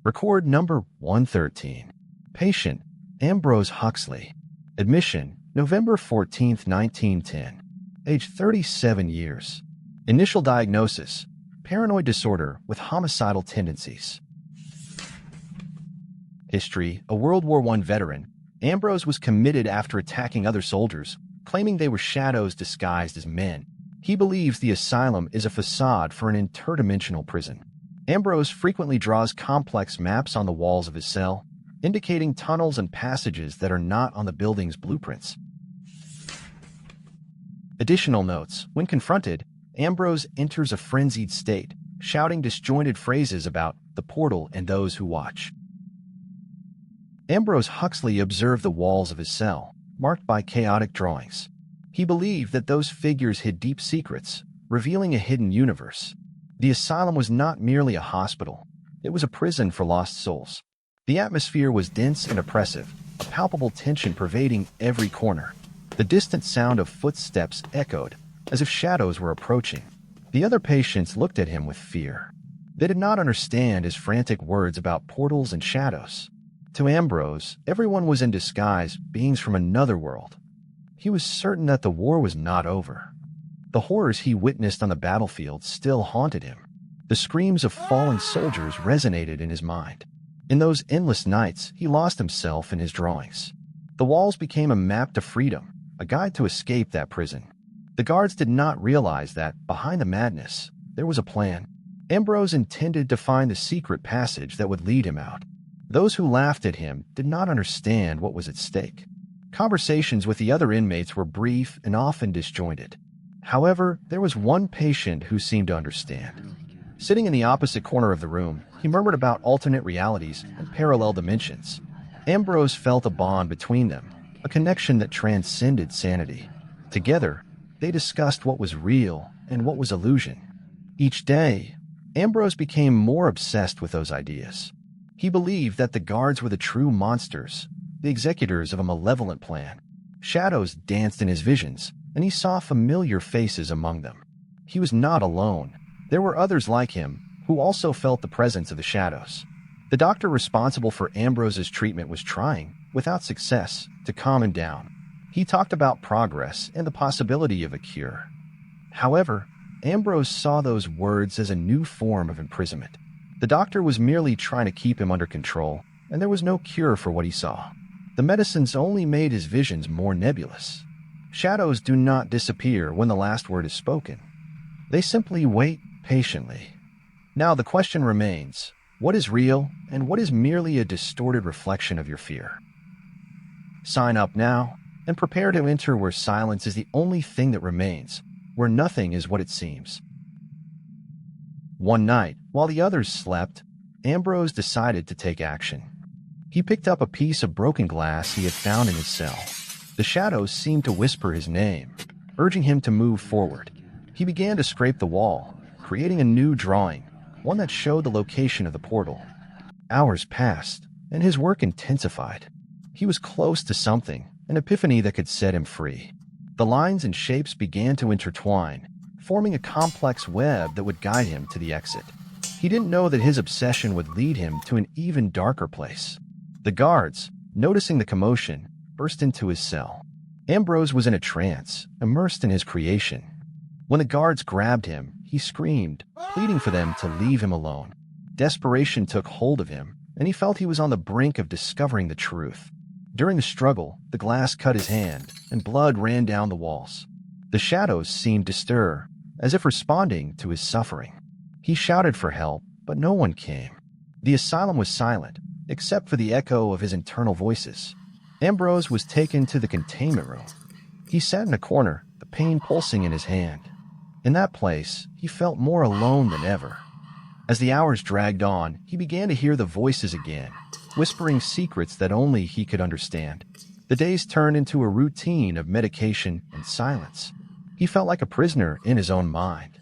Record number 113. Patient, Ambrose Huxley. Admission, November 14, 1910. Age 37 years. Initial diagnosis, paranoid disorder with homicidal tendencies. History, a World War I veteran, Ambrose was committed after attacking other soldiers, claiming they were shadows disguised as men. He believes the asylum is a facade for an interdimensional prison. Ambrose frequently draws complex maps on the walls of his cell, indicating tunnels and passages that are not on the building's blueprints. Additional notes: when confronted, Ambrose enters a frenzied state, shouting disjointed phrases about the portal and those who watch. Ambrose Huxley observed the walls of his cell, marked by chaotic drawings. He believed that those figures hid deep secrets, revealing a hidden universe. The asylum was not merely a hospital. It was a prison for lost souls. The atmosphere was dense and oppressive, a palpable tension pervading every corner. The distant sound of footsteps echoed, as if shadows were approaching. The other patients looked at him with fear. They did not understand his frantic words about portals and shadows. To Ambrose, everyone was in disguise, beings from another world. He was certain that the war was not over. The horrors he witnessed on the battlefield still haunted him. The screams of fallen soldiers resonated in his mind. In those endless nights, he lost himself in his drawings. The walls became a map to freedom, a guide to escape that prison. The guards did not realize that, behind the madness, there was a plan. Ambrose intended to find the secret passage that would lead him out. Those who laughed at him did not understand what was at stake. Conversations with the other inmates were brief and often disjointed. However, there was one patient who seemed to understand. Sitting in the opposite corner of the room, he murmured about alternate realities and parallel dimensions. Ambrose felt a bond between them, a connection that transcended sanity. Together, they discussed what was real and what was illusion. Each day, Ambrose became more obsessed with those ideas. He believed that the guards were the true monsters, the executors of a malevolent plan. Shadows danced in his visions, and he saw familiar faces among them. He was not alone. There were others like him, who also felt the presence of the shadows. The doctor responsible for Ambrose's treatment was trying, without success, to calm him down. He talked about progress and the possibility of a cure. However, Ambrose saw those words as a new form of imprisonment. The doctor was merely trying to keep him under control, and there was no cure for what he saw. The medicines only made his visions more nebulous. Shadows do not disappear when the last word is spoken. They simply wait patiently. Now the question remains, what is real and what is merely a distorted reflection of your fear? Sign up now and prepare to enter where silence is the only thing that remains, where nothing is what it seems. One night, while the others slept, Ambrose decided to take action. He picked up a piece of broken glass he had found in his cell. The shadows seemed to whisper his name, urging him to move forward. He began to scrape the wall, creating a new drawing, one that showed the location of the portal. Hours passed, and his work intensified. He was close to something, an epiphany that could set him free. The lines and shapes began to intertwine, forming a complex web that would guide him to the exit. He didn't know that his obsession would lead him to an even darker place. The guards, noticing the commotion, burst into his cell. Ambrose was in a trance, immersed in his creation. When the guards grabbed him, he screamed, pleading for them to leave him alone. Desperation took hold of him, and he felt he was on the brink of discovering the truth. During the struggle, the glass cut his hand, and blood ran down the walls. The shadows seemed to stir, as if responding to his suffering. He shouted for help, but no one came. The asylum was silent, except for the echo of his internal voices. Ambrose was taken to the containment room. He sat in a corner, the pain pulsing in his hand. In that place, he felt more alone than ever. As the hours dragged on, he began to hear the voices again, whispering secrets that only he could understand. The days turned into a routine of medication and silence. He felt like a prisoner in his own mind.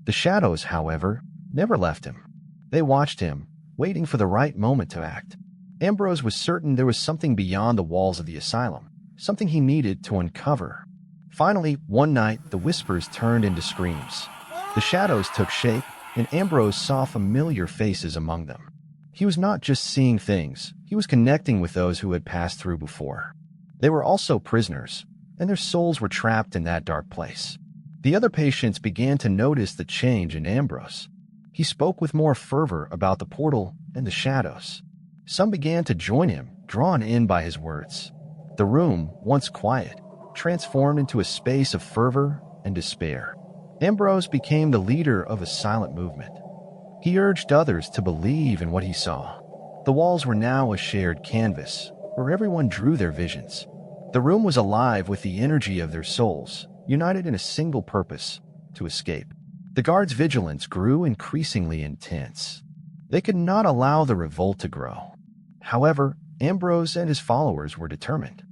The shadows, however, never left him. They watched him, waiting for the right moment to act. Ambrose was certain there was something beyond the walls of the asylum, something he needed to uncover. Finally, one night, the whispers turned into screams. The shadows took shape, and Ambrose saw familiar faces among them. He was not just seeing things, he was connecting with those who had passed through before. They were also prisoners, and their souls were trapped in that dark place. The other patients began to notice the change in Ambrose. He spoke with more fervor about the portal and the shadows. Some began to join him, drawn in by his words. The room, once quiet, transformed into a space of fervor and despair. Ambrose became the leader of a silent movement. He urged others to believe in what he saw. The walls were now a shared canvas, where everyone drew their visions. The room was alive with the energy of their souls, united in a single purpose: to escape. The guards' vigilance grew increasingly intense. They could not allow the revolt to grow. However, Ambrose and his followers were determined.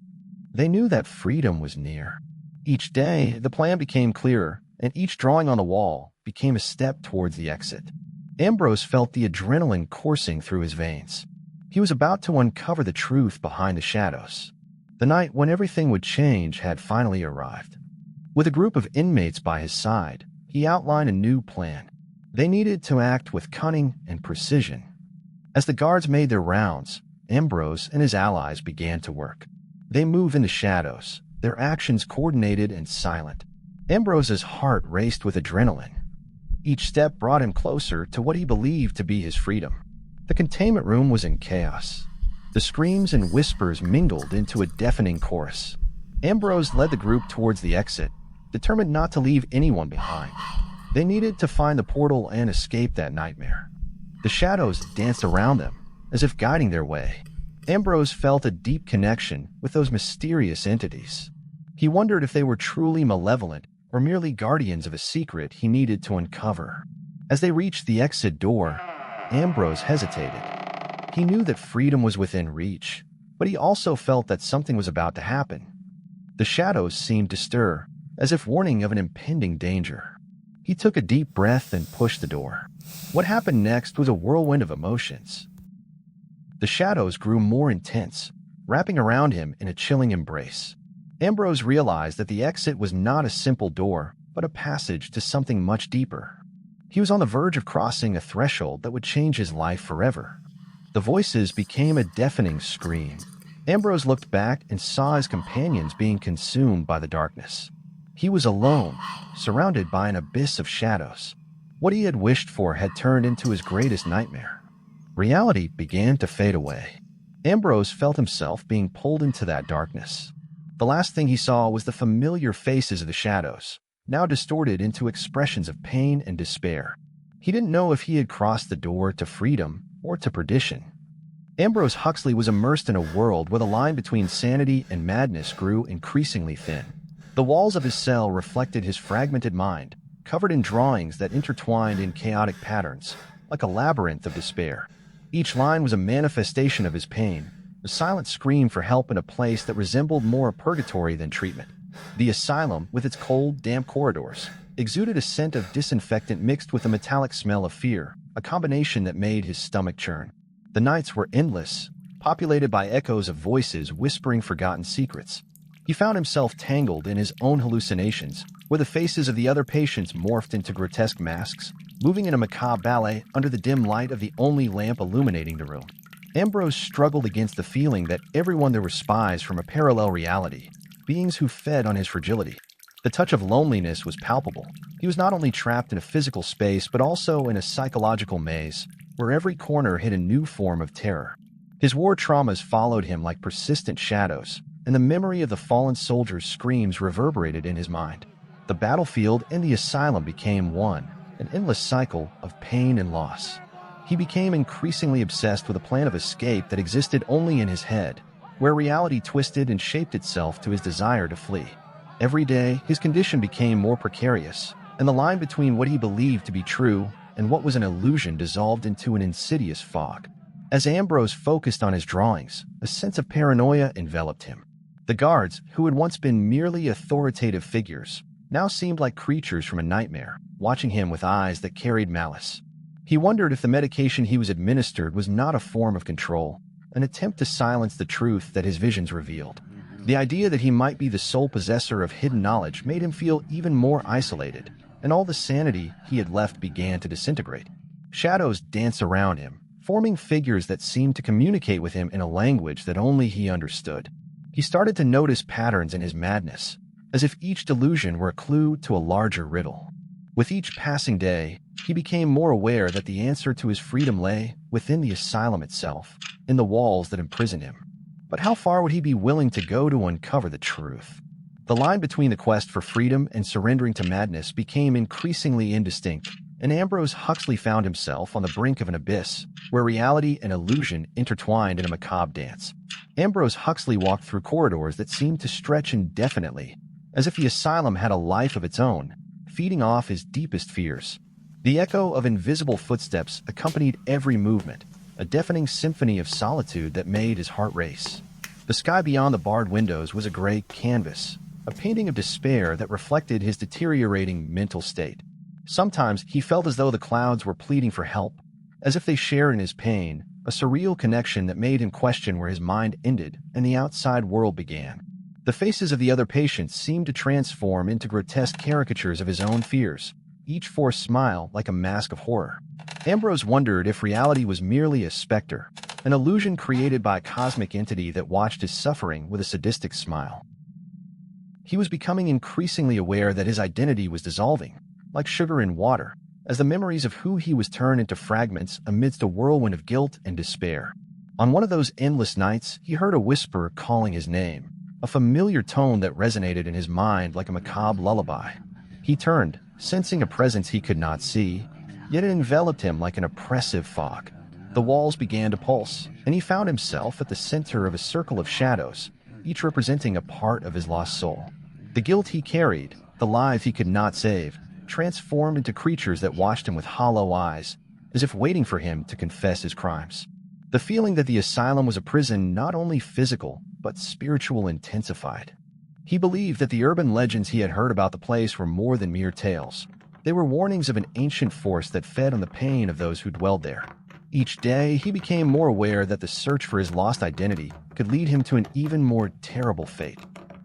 They knew that freedom was near. Each day, the plan became clearer, and each drawing on the wall became a step towards the exit. Ambrose felt the adrenaline coursing through his veins. He was about to uncover the truth behind the shadows. The night when everything would change had finally arrived. With a group of inmates by his side, he outlined a new plan. They needed to act with cunning and precision. As the guards made their rounds, Ambrose and his allies began to work. They moved in the shadows, their actions coordinated and silent. Ambrose's heart raced with adrenaline. Each step brought him closer to what he believed to be his freedom. The containment room was in chaos. The screams and whispers mingled into a deafening chorus. Ambrose led the group towards the exit, determined not to leave anyone behind. They needed to find the portal and escape that nightmare. The shadows danced around them, as if guiding their way. Ambrose felt a deep connection with those mysterious entities. He wondered if they were truly malevolent or merely guardians of a secret he needed to uncover. As they reached the exit door, Ambrose hesitated. He knew that freedom was within reach, but he also felt that something was about to happen. The shadows seemed to stir, as if warning of an impending danger. He took a deep breath and pushed the door. What happened next was a whirlwind of emotions. The shadows grew more intense, wrapping around him in a chilling embrace. Ambrose realized that the exit was not a simple door, but a passage to something much deeper. He was on the verge of crossing a threshold that would change his life forever. The voices became a deafening scream. Ambrose looked back and saw his companions being consumed by the darkness. He was alone, surrounded by an abyss of shadows. What he had wished for had turned into his greatest nightmare. Reality began to fade away. Ambrose felt himself being pulled into that darkness. The last thing he saw was the familiar faces of the shadows, now distorted into expressions of pain and despair. He didn't know if he had crossed the door to freedom or to perdition. Ambrose Huxley was immersed in a world where the line between sanity and madness grew increasingly thin. The walls of his cell reflected his fragmented mind, covered in drawings that intertwined in chaotic patterns, like a labyrinth of despair. Each line was a manifestation of his pain, a silent scream for help in a place that resembled more a purgatory than treatment. The asylum, with its cold, damp corridors, exuded a scent of disinfectant mixed with a metallic smell of fear, a combination that made his stomach churn. The nights were endless, populated by echoes of voices whispering forgotten secrets. He found himself tangled in his own hallucinations, where the faces of the other patients morphed into grotesque masks, moving in a macabre ballet under the dim light of the only lamp illuminating the room. Ambrose struggled against the feeling that everyone there were spies from a parallel reality, beings who fed on his fragility. The touch of loneliness was palpable. He was not only trapped in a physical space, but also in a psychological maze, where every corner hid a new form of terror. His war traumas followed him like persistent shadows, and the memory of the fallen soldiers' screams reverberated in his mind. The battlefield and the asylum became one, an endless cycle of pain and loss. He became increasingly obsessed with a plan of escape that existed only in his head, where reality twisted and shaped itself to his desire to flee. Every day, his condition became more precarious, and the line between what he believed to be true and what was an illusion dissolved into an insidious fog. As Ambrose focused on his drawings, a sense of paranoia enveloped him. The guards, who had once been merely authoritative figures, now seemed like creatures from a nightmare, watching him with eyes that carried malice. He wondered if the medication he was administered was not a form of control, an attempt to silence the truth that his visions revealed. The idea that he might be the sole possessor of hidden knowledge made him feel even more isolated, and all the sanity he had left began to disintegrate. Shadows danced around him, forming figures that seemed to communicate with him in a language that only he understood. He started to notice patterns in his madness, as if each delusion were a clue to a larger riddle. With each passing day, he became more aware that the answer to his freedom lay within the asylum itself, in the walls that imprisoned him. But how far would he be willing to go to uncover the truth? The line between the quest for freedom and surrendering to madness became increasingly indistinct, and Ambrose Huxley found himself on the brink of an abyss, where reality and illusion intertwined in a macabre dance. Ambrose Huxley walked through corridors that seemed to stretch indefinitely, as if the asylum had a life of its own, feeding off his deepest fears. The echo of invisible footsteps accompanied every movement, a deafening symphony of solitude that made his heart race. The sky beyond the barred windows was a gray canvas, a painting of despair that reflected his deteriorating mental state. Sometimes he felt as though the clouds were pleading for help, as if they shared in his pain, a surreal connection that made him question where his mind ended and the outside world began. The faces of the other patients seemed to transform into grotesque caricatures of his own fears, each forced smile like a mask of horror. Ambrose wondered if reality was merely a specter, an illusion created by a cosmic entity that watched his suffering with a sadistic smile. He was becoming increasingly aware that his identity was dissolving, like sugar in water, as the memories of who he was turned into fragments amidst a whirlwind of guilt and despair. On one of those endless nights, he heard a whisper calling his name, a familiar tone that resonated in his mind like a macabre lullaby. He turned, sensing a presence he could not see, yet it enveloped him like an oppressive fog. The walls began to pulse, and he found himself at the center of a circle of shadows, each representing a part of his lost soul. The guilt he carried, the lives he could not save, transformed into creatures that watched him with hollow eyes, as if waiting for him to confess his crimes. The feeling that the asylum was a prison not only physical, but spiritual intensified. He believed that the urban legends he had heard about the place were more than mere tales. They were warnings of an ancient force that fed on the pain of those who dwelled there. Each day, he became more aware that the search for his lost identity could lead him to an even more terrible fate.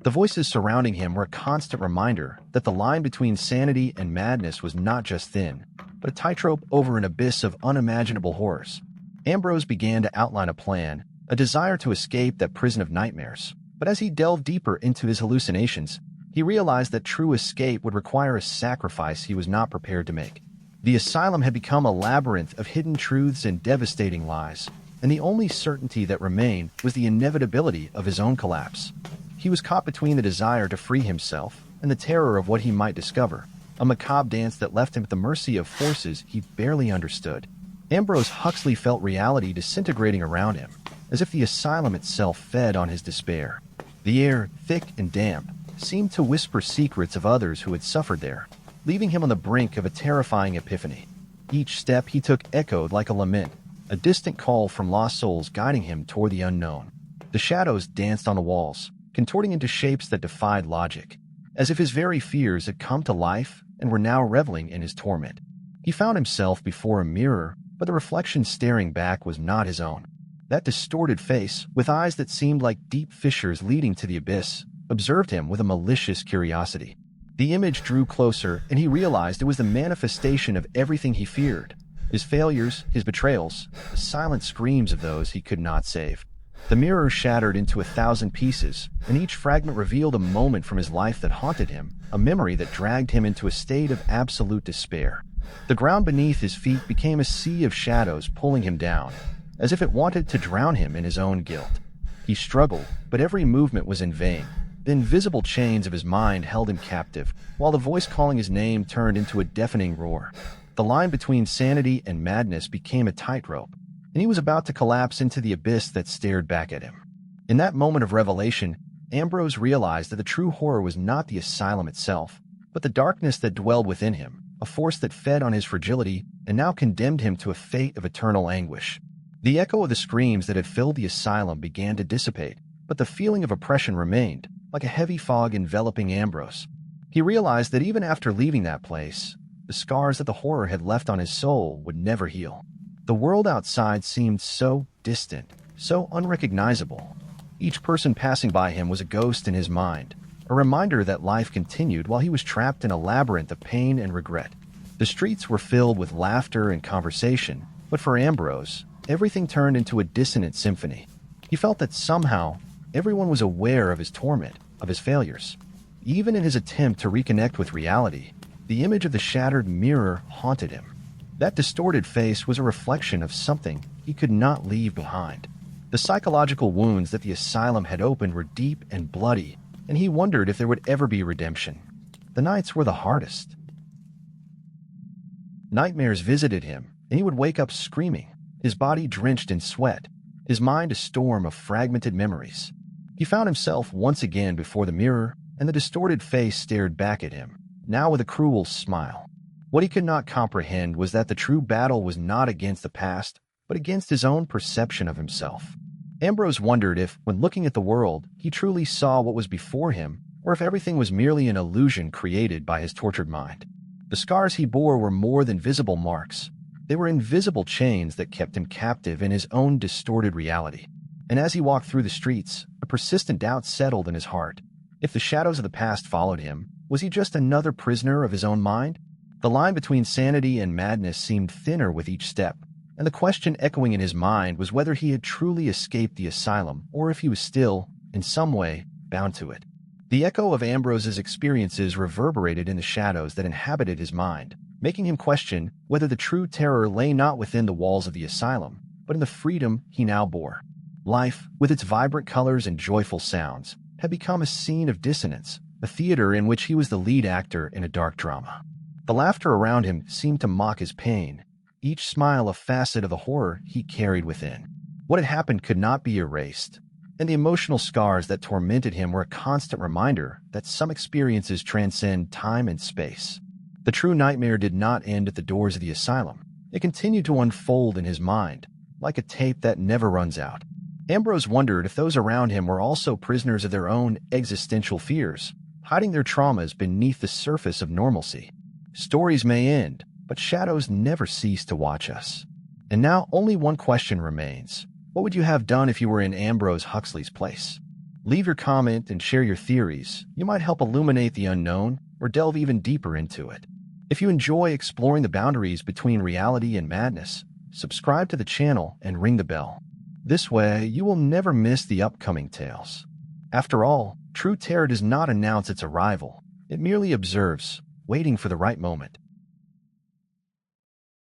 The voices surrounding him were a constant reminder that the line between sanity and madness was not just thin, but a tightrope over an abyss of unimaginable horrors. Ambrose began to outline a plan, a desire to escape that prison of nightmares. But as he delved deeper into his hallucinations, he realized that true escape would require a sacrifice he was not prepared to make. The asylum had become a labyrinth of hidden truths and devastating lies, and the only certainty that remained was the inevitability of his own collapse. He was caught between the desire to free himself and the terror of what he might discover, a macabre dance that left him at the mercy of forces he barely understood. Ambrose Huxley felt reality disintegrating around him, as if the asylum itself fed on his despair. The air, thick and damp, seemed to whisper secrets of others who had suffered there, leaving him on the brink of a terrifying epiphany. Each step he took echoed like a lament, a distant call from lost souls guiding him toward the unknown. The shadows danced on the walls, contorting into shapes that defied logic, as if his very fears had come to life and were now reveling in his torment. He found himself before a mirror, but the reflection staring back was not his own. That distorted face, with eyes that seemed like deep fissures leading to the abyss, observed him with a malicious curiosity. The image drew closer, and he realized it was the manifestation of everything he feared: his failures, his betrayals, the silent screams of those he could not save. The mirror shattered into 1,000 pieces, and each fragment revealed a moment from his life that haunted him, a memory that dragged him into a state of absolute despair. The ground beneath his feet became a sea of shadows pulling him down, as if it wanted to drown him in his own guilt. He struggled, but every movement was in vain. The invisible chains of his mind held him captive, while the voice calling his name turned into a deafening roar. The line between sanity and madness became a tightrope, and he was about to collapse into the abyss that stared back at him. In that moment of revelation, Ambrose realized that the true horror was not the asylum itself, but the darkness that dwelled within him, a force that fed on his fragility and now condemned him to a fate of eternal anguish. The echo of the screams that had filled the asylum began to dissipate, but the feeling of oppression remained, like a heavy fog enveloping Ambrose. He realized that even after leaving that place, the scars that the horror had left on his soul would never heal. The world outside seemed so distant, so unrecognizable. Each person passing by him was a ghost in his mind, a reminder that life continued while he was trapped in a labyrinth of pain and regret. The streets were filled with laughter and conversation, but for Ambrose, everything turned into a dissonant symphony. He felt that somehow everyone was aware of his torment, of his failures. Even in his attempt to reconnect with reality, the image of the shattered mirror haunted him. That distorted face was a reflection of something he could not leave behind. The psychological wounds that the asylum had opened were deep and bloody, and he wondered if there would ever be redemption. The nights were the hardest. Nightmares visited him, and he would wake up screaming, his body drenched in sweat, his mind a storm of fragmented memories. He found himself once again before the mirror, and the distorted face stared back at him, now with a cruel smile. What he could not comprehend was that the true battle was not against the past, but against his own perception of himself. Ambrose wondered if, when looking at the world, he truly saw what was before him, or if everything was merely an illusion created by his tortured mind. The scars he bore were more than visible marks. They were invisible chains that kept him captive in his own distorted reality. And as he walked through the streets, a persistent doubt settled in his heart. If the shadows of the past followed him, was he just another prisoner of his own mind? The line between sanity and madness seemed thinner with each step, and the question echoing in his mind was whether he had truly escaped the asylum or if he was still, in some way, bound to it. The echo of Ambrose's experiences reverberated in the shadows that inhabited his mind, making him question whether the true terror lay not within the walls of the asylum, but in the freedom he now bore. Life, with its vibrant colors and joyful sounds, had become a scene of dissonance, a theater in which he was the lead actor in a dark drama. The laughter around him seemed to mock his pain, each smile a facet of the horror he carried within. What had happened could not be erased, and the emotional scars that tormented him were a constant reminder that some experiences transcend time and space. The true nightmare did not end at the doors of the asylum. It continued to unfold in his mind, like a tape that never runs out. Ambrose wondered if those around him were also prisoners of their own existential fears, hiding their traumas beneath the surface of normalcy. Stories may end, but shadows never cease to watch us. And now only one question remains. What would you have done if you were in Ambrose Huxley's place? Leave your comment and share your theories. You might help illuminate the unknown or delve even deeper into it. If you enjoy exploring the boundaries between reality and madness, subscribe to the channel and ring the bell. This way, you will never miss the upcoming tales. After all, true terror does not announce its arrival. It merely observes, waiting for the right moment.